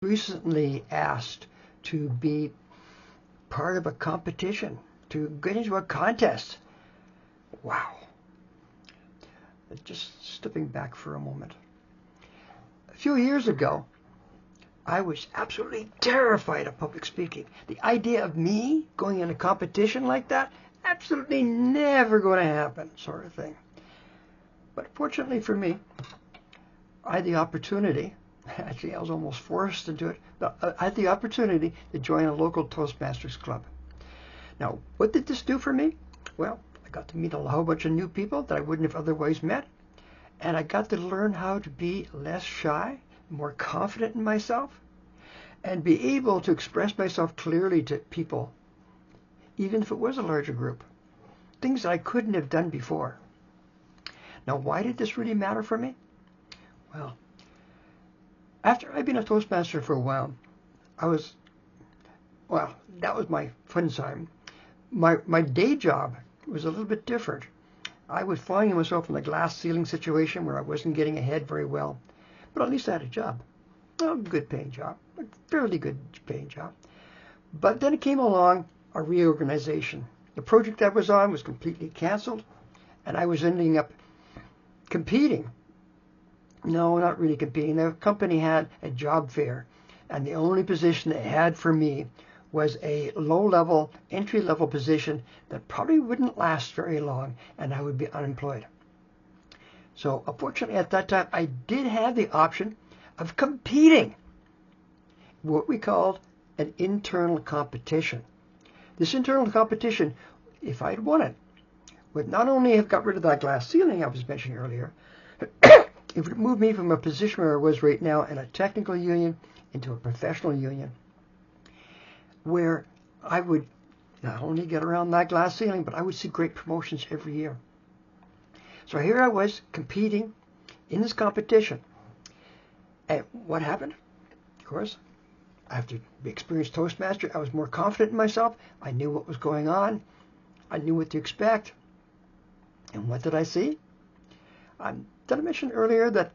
recently asked to be part of a competition, to get into a contest. Wow. Just stepping back for a moment. A few years ago, I was absolutely terrified of public speaking. The idea of me going in a competition like that, absolutely never going to happen, sort of thing. But fortunately for me, I had the opportunity, actually I was almost forced into it, but I had the opportunity to join a local Toastmasters club. Now, what did this do for me? Well, I got to meet a whole bunch of new people that I wouldn't have otherwise met, and I got to learn how to be less shy, more confident in myself, and be able to express myself clearly to people, even if it was a larger group. Things that I couldn't have done before. Now, why did this really matter for me? Well, after I'd been a Toastmaster for a while, that was my fun time. My day job was a little bit different. I was finding myself in a glass ceiling situation where I wasn't getting ahead very well, but at least I had a job. A good paying job, a fairly good paying job. But then it came along a reorganization. The project I was on was completely canceled, and I was ending up competing. No, not really competing. The company had a job fair, and the only position they had for me was a low-level, entry-level position that probably wouldn't last very long, and I would be unemployed. So, unfortunately, at that time, I did have the option of competing, what we called an internal competition. This internal competition, if I'd won it, would not only have got rid of that glass ceiling I was mentioning earlier, it would move me from a position where I was right now in a technical union into a professional union, where I would not only get around that glass ceiling, but I would see great promotions every year. So here I was competing in this competition. And what happened? Of course, after being experienced Toastmaster, I was more confident in myself. I knew what was going on. I knew what to expect. And what did I see? Did I mention earlier that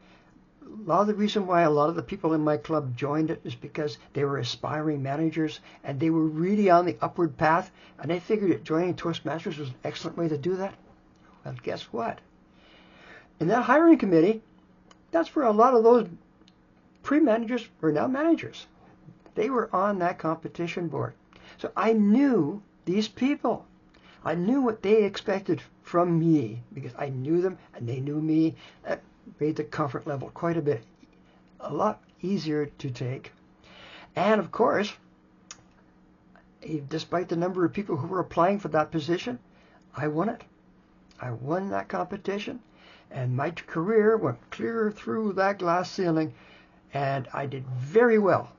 a lot of the reason why a lot of the people in my club joined it is because they were aspiring managers and they were really on the upward path, and they figured that joining Toastmasters was an excellent way to do that? Well, guess what? In that hiring committee, that's where a lot of those pre-managers were now managers. They were on that competition board. So I knew these people. I knew what they expected from me because I knew them and they knew me. That made the comfort level quite a lot easier to take. And of course, despite the number of people who were applying for that position, I won it. I won that competition, and my career went clear through that glass ceiling, and I did very well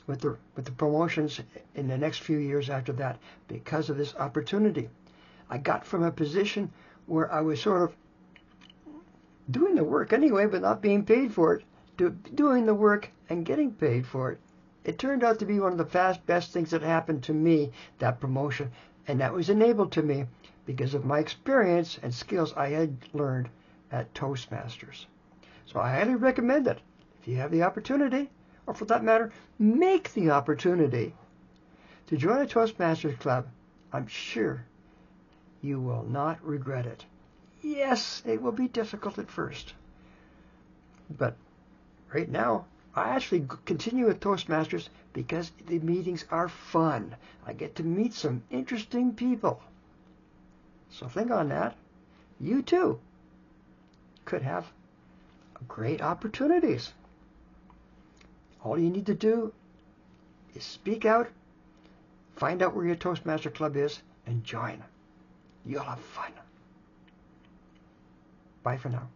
with the promotions in the next few years after that because of this opportunity. I got from a position where I was sort of doing the work anyway, but not being paid for it, to doing the work and getting paid for it. It turned out to be one of the best things that happened to me, that promotion, and that was enabled to me because of my experience and skills I had learned at Toastmasters. So I highly recommend it. If you have the opportunity, or for that matter, make the opportunity to join a Toastmasters club, I'm sure you will not regret it. Yes, it will be difficult at first, but right now, I actually continue with Toastmasters because the meetings are fun. I get to meet some interesting people. So think on that. You too could have great opportunities. All you need to do is speak out, find out where your Toastmaster club is, and join. You'll have fun. Bye for now.